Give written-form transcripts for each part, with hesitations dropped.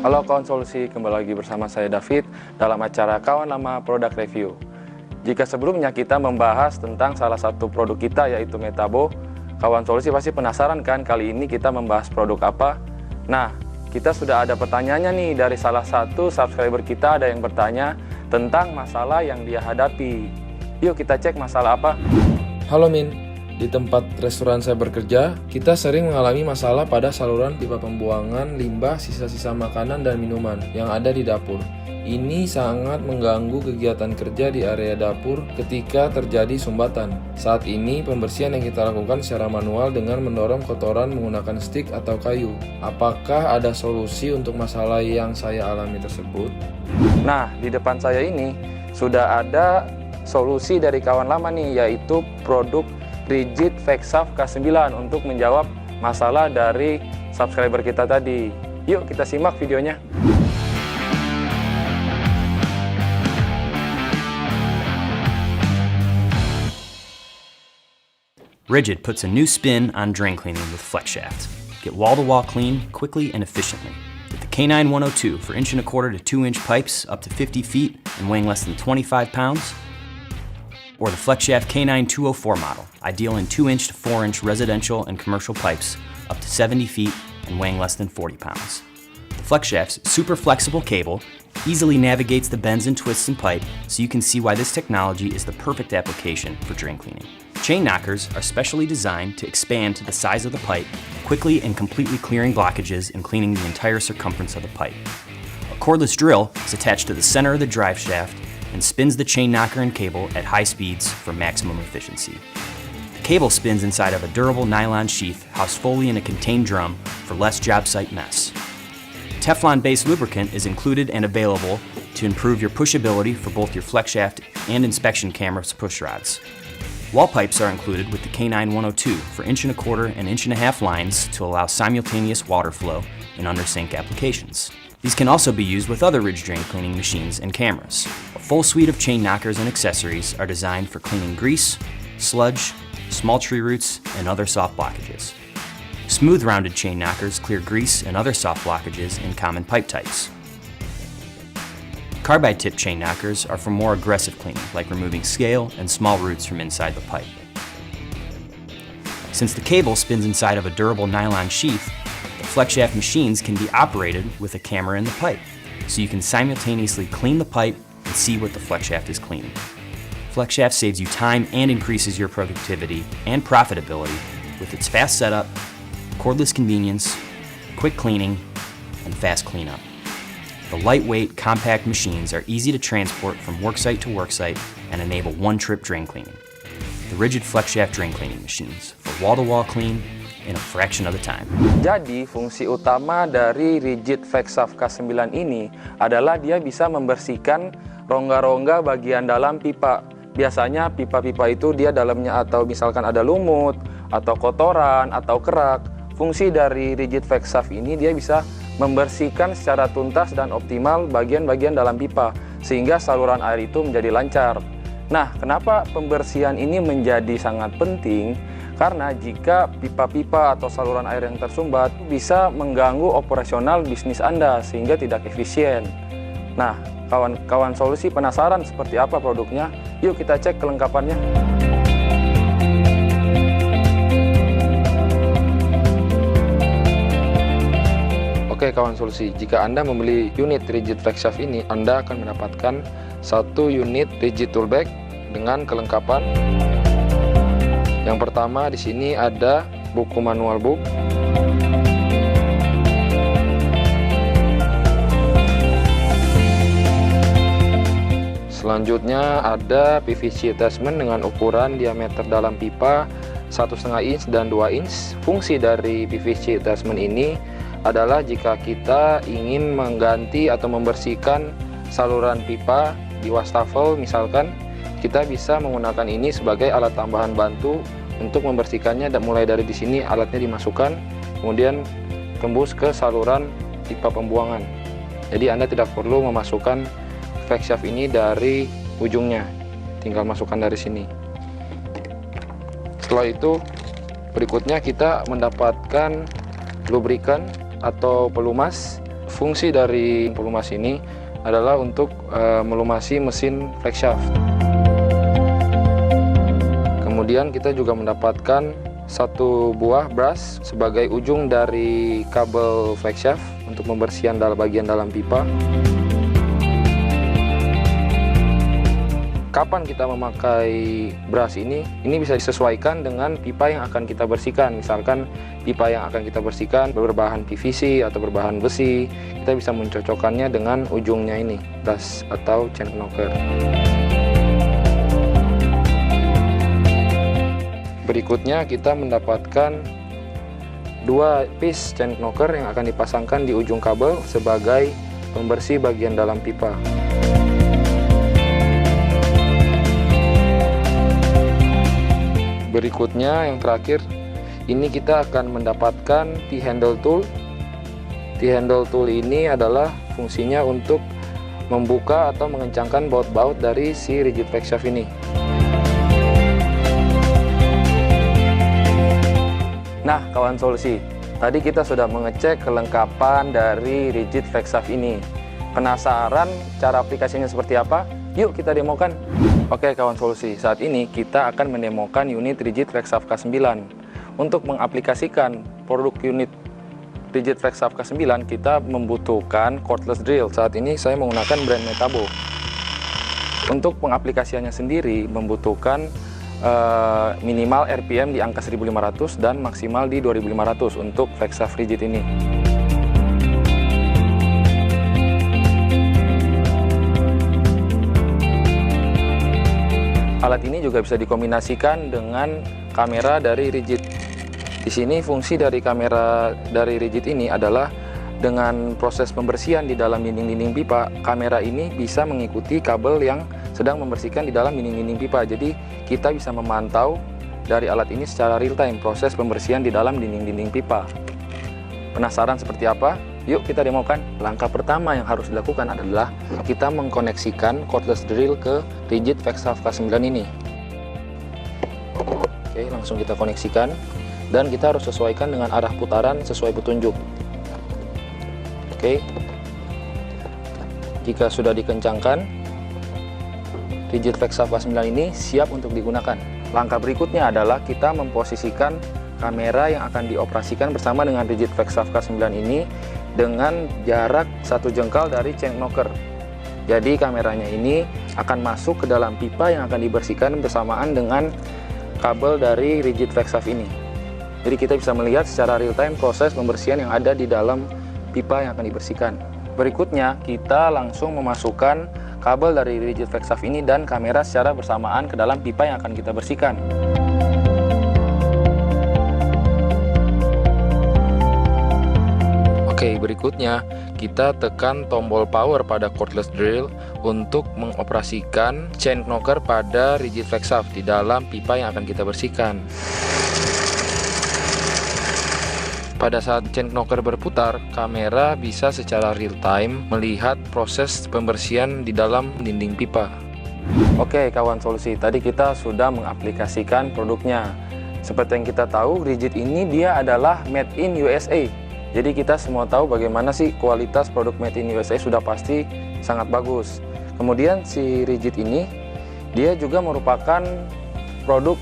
Halo kawan solusi, kembali lagi bersama saya David dalam acara Kawan Lama Product Review. Jika sebelumnya kita membahas tentang salah satu produk kita yaitu Metabo, kawan solusi pasti penasaran kan kali ini kita membahas produk apa? Nah, kita sudah ada pertanyaannya nih dari salah satu subscriber kita, ada yang bertanya tentang masalah yang dia hadapi. Yuk kita cek masalah apa. Halo Min, di tempat restoran saya bekerja, kita sering mengalami masalah pada saluran pipa pembuangan limbah sisa-sisa makanan dan minuman yang ada di dapur. Ini sangat mengganggu kegiatan kerja di area dapur ketika terjadi sumbatan. Saat ini pembersihan yang kita lakukan secara manual dengan mendorong kotoran menggunakan stik atau kayu. Apakah ada solusi untuk masalah yang saya alami tersebut? Nah, di depan saya ini sudah ada solusi dari kawan lama nih, yaitu produk Rigid Vexav K9 untuk menjawab masalah dari subscriber kita tadi. Yuk kita simak videonya. Rigid puts a new spin on drain cleaning with FlexShaft. Get wall-to-wall clean quickly and efficiently. Get the K9 102 for 1¼ to 2" pipes up to 50 feet and weighing less than 25 pounds. Or the FlexShaft K9 204 model, ideal in 2" to 4" residential and commercial pipes up to 70 feet and weighing less than 40 pounds. The FlexShaft's super flexible cable easily navigates the bends and twists in pipe, so you can see why this technology is the perfect application for drain cleaning. Chain knockers are specially designed to expand to the size of the pipe, quickly and completely clearing blockages and cleaning the entire circumference of the pipe. A cordless drill is attached to the center of the drive shaft and spins the chain knocker and cable at high speeds for maximum efficiency. The cable spins inside of a durable nylon sheath housed fully in a contained drum for less job site mess. Teflon-based lubricant is included and available to improve your pushability for both your FlexShaft and inspection camera's push rods. Wall pipes are included with the K9 102 for 1¼ and 1½ lines to allow simultaneous water flow in under-sink applications. These can also be used with other Ridge drain cleaning machines and cameras. A full suite of chain knockers and accessories are designed for cleaning grease, sludge, small tree roots, and other soft blockages. Smooth rounded chain knockers clear grease and other soft blockages in common pipe types. Carbide tip chain knockers are for more aggressive cleaning, like removing scale and small roots from inside the pipe. Since the cable spins inside of a durable nylon sheath, the FlexShaft machines can be operated with a camera in the pipe, so you can simultaneously clean the pipe and see what the FlexShaft is cleaning. FlexShaft saves you time and increases your productivity and profitability with its fast setup, cordless convenience, quick cleaning, and fast cleanup. The lightweight, compact machines are easy to transport from worksite to worksite and enable one-trip drain cleaning. The Rigid FlexShaft drain cleaning machines for wall-to-wall clean in a fraction of the time. Jadi fungsi utama dari Rigid Vexav K9 ini adalah dia bisa membersihkan rongga-rongga bagian dalam pipa. Biasanya pipa-pipa itu dia dalamnya atau misalkan ada lumut, atau kotoran, atau kerak. Fungsi dari Rigid Vexav ini dia bisa membersihkan secara tuntas dan optimal bagian-bagian dalam pipa, sehingga saluran air itu menjadi lancar. Nah, kenapa pembersihan ini menjadi sangat penting? Karena jika pipa-pipa atau saluran air yang tersumbat bisa mengganggu operasional bisnis Anda sehingga tidak efisien. Nah, kawan-kawan solusi penasaran seperti apa produknya? Yuk kita cek kelengkapannya. Oke kawan solusi, jika Anda membeli unit Rigid Vexav ini, Anda akan mendapatkan satu unit Rigid Tool Bag dengan kelengkapan. Yang pertama di sini ada buku manual book. Selanjutnya ada PVC attachment dengan ukuran diameter dalam pipa 1,5 inch dan 2 inch. Fungsi dari PVC attachment ini adalah jika kita ingin mengganti atau membersihkan saluran pipa di wastafel misalkan, kita bisa menggunakan ini sebagai alat tambahan bantu untuk membersihkannya. Dan mulai dari di sini alatnya dimasukkan, kemudian tembus ke saluran pipa pembuangan. Jadi Anda tidak perlu memasukkan Vexav ini dari ujungnya, tinggal masukkan dari sini. Setelah itu berikutnya kita mendapatkan lubrikan atau pelumas fungsi dari pelumas ini adalah untuk melumasi mesin flex shaft. Kemudian kita juga mendapatkan satu buah brush sebagai ujung dari kabel flex shaft untuk membersihkan bagian dalam pipa. Kapan kita memakai brush ini bisa disesuaikan dengan pipa yang akan kita bersihkan. Misalkan pipa yang akan kita bersihkan berbahan PVC atau berbahan besi, kita bisa mencocokkannya dengan ujungnya ini, brush atau chain knocker. Berikutnya kita mendapatkan dua piece chain knocker yang akan dipasangkan di ujung kabel sebagai pembersih bagian dalam pipa. Berikutnya yang terakhir, ini kita akan mendapatkan T-handle tool. T-handle tool ini adalah fungsinya untuk membuka atau mengencangkan baut-baut dari si rigid flex shaft ini. Nah, kawan solusi, tadi kita sudah mengecek kelengkapan dari rigid flex shaft ini. Penasaran cara aplikasinya seperti apa? Yuk kita demokan. Oke kawan solusi, saat ini kita akan mendemokan unit rigid flex shaft K9. Untuk mengaplikasikan produk unit rigid flex shaft K9, kita membutuhkan cordless drill. Saat ini saya menggunakan brand Metabo. Untuk pengaplikasiannya sendiri membutuhkan minimal RPM di angka 1500 dan maksimal di 2500 untuk flex shaft rigid ini. Alat ini juga bisa dikombinasikan dengan kamera dari rigid. Di sini fungsi dari kamera dari rigid ini adalah dengan proses pembersihan di dalam dinding-dinding pipa, kamera ini bisa mengikuti kabel yang sedang membersihkan di dalam dinding-dinding pipa. Jadi kita bisa memantau dari alat ini secara real time proses pembersihan di dalam dinding-dinding pipa. Penasaran seperti apa? Yuk kita demokan. Langkah pertama yang harus dilakukan adalah kita mengkoneksikan cordless drill ke rigid flex shaft K9 ini. Oke, langsung kita koneksikan dan kita harus sesuaikan dengan arah putaran sesuai petunjuk. Oke, jika sudah dikencangkan, rigid flex shaft K9 ini siap untuk digunakan. Langkah berikutnya adalah kita memposisikan kamera yang akan dioperasikan bersama dengan rigid flex shaft K9 ini dengan jarak 1 jengkal dari chain knocker. Jadi kameranya ini akan masuk ke dalam pipa yang akan dibersihkan bersamaan dengan kabel dari rigid flex shaft ini. Jadi kita bisa melihat secara real time proses pembersihan yang ada di dalam pipa yang akan dibersihkan. Berikutnya kita langsung memasukkan kabel dari rigid flex shaft ini dan kamera secara bersamaan ke dalam pipa yang akan kita bersihkan. Oke, berikutnya kita tekan tombol power pada cordless drill untuk mengoperasikan chain knocker pada rigid flex shaft di dalam pipa yang akan kita bersihkan. Pada saat chain knocker berputar, kamera bisa secara real time melihat proses pembersihan di dalam dinding pipa. Oke kawan solusi, tadi kita sudah mengaplikasikan produknya. Seperti yang kita tahu, rigid ini dia adalah made in USA. Jadi kita semua tahu bagaimana sih kualitas produk made in USA sudah pasti sangat bagus. Kemudian si rigid ini dia juga merupakan produk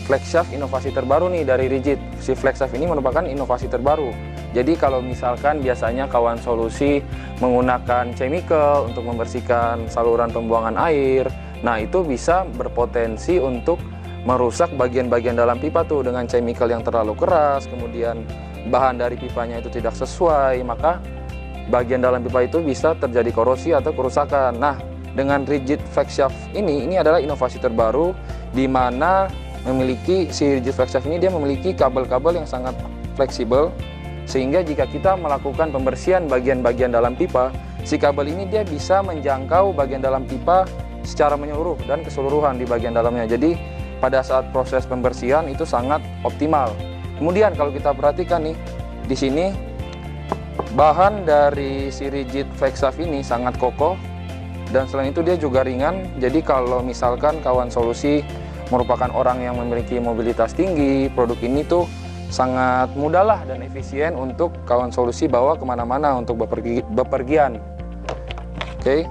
flex shaft inovasi terbaru nih dari rigid. Si flex shaft ini merupakan inovasi terbaru. Jadi kalau misalkan biasanya kawan solusi menggunakan chemical untuk membersihkan saluran pembuangan air, nah itu bisa berpotensi untuk merusak bagian-bagian dalam pipa tuh dengan chemical yang terlalu keras, kemudian bahan dari pipanya itu tidak sesuai, maka bagian dalam pipa itu bisa terjadi korosi atau kerusakan. Nah, dengan rigid flex shaft ini adalah inovasi terbaru di mana si rigid flex shaft ini dia memiliki kabel-kabel yang sangat fleksibel, sehingga jika kita melakukan pembersihan bagian-bagian dalam pipa, si kabel ini dia bisa menjangkau bagian dalam pipa secara menyeluruh dan keseluruhan di bagian dalamnya. Jadi pada saat proses pembersihan itu sangat optimal. Kemudian kalau kita perhatikan nih, di sini bahan dari si rigid flex shaft ini sangat kokoh dan selain itu dia juga ringan. Jadi kalau misalkan kawan solusi merupakan orang yang memiliki mobilitas tinggi, produk ini tuh sangat mudah lah dan efisien untuk kawan solusi bawa kemana-mana untuk bepergian. Oke.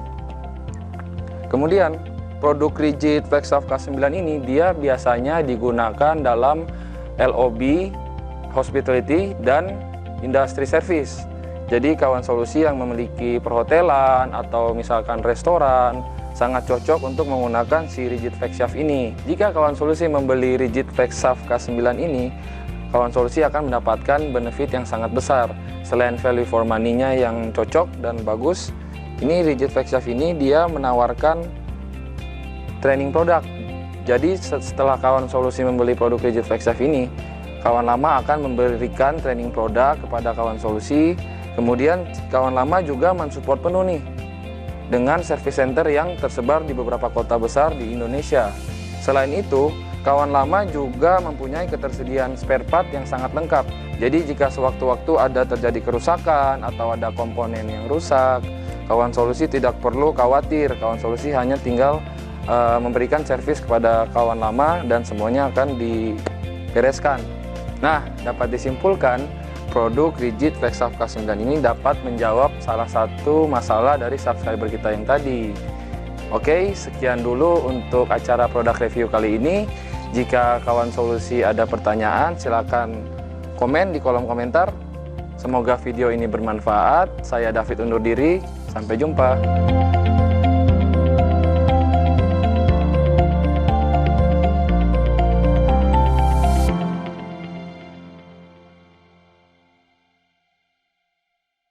Kemudian produk rigid Flexaft K9 ini dia biasanya digunakan dalam LOB, hospitality, dan industry service. Jadi kawan solusi yang memiliki perhotelan atau misalkan restoran sangat cocok untuk menggunakan si rigid Flexaft ini. Jika kawan solusi membeli rigid Flexaft K9 ini, kawan solusi akan mendapatkan benefit yang sangat besar. Selain value for money-nya yang cocok dan bagus, ini rigid Flexaft ini dia menawarkan training produk. Jadi setelah kawan solusi membeli produk rigid Flexaft ini, kawan lama akan memberikan training produk kepada kawan solusi. Kemudian kawan lama juga mensupport penuh nih dengan service center yang tersebar di beberapa kota besar di Indonesia. Selain itu, kawan lama juga mempunyai ketersediaan spare part yang sangat lengkap. Jadi jika sewaktu-waktu ada terjadi kerusakan atau ada komponen yang rusak, kawan solusi tidak perlu khawatir. Kawan solusi hanya tinggal memberikan servis kepada kawan lama dan semuanya akan dibereskan. Nah, dapat disimpulkan produk rigid Flexaft K9 ini dapat menjawab salah satu masalah dari subscriber kita yang tadi. Oke, sekian dulu untuk acara produk review kali ini. Jika kawan solusi ada pertanyaan, silakan komen di kolom komentar. Semoga video ini bermanfaat. Saya David undur diri. Sampai jumpa.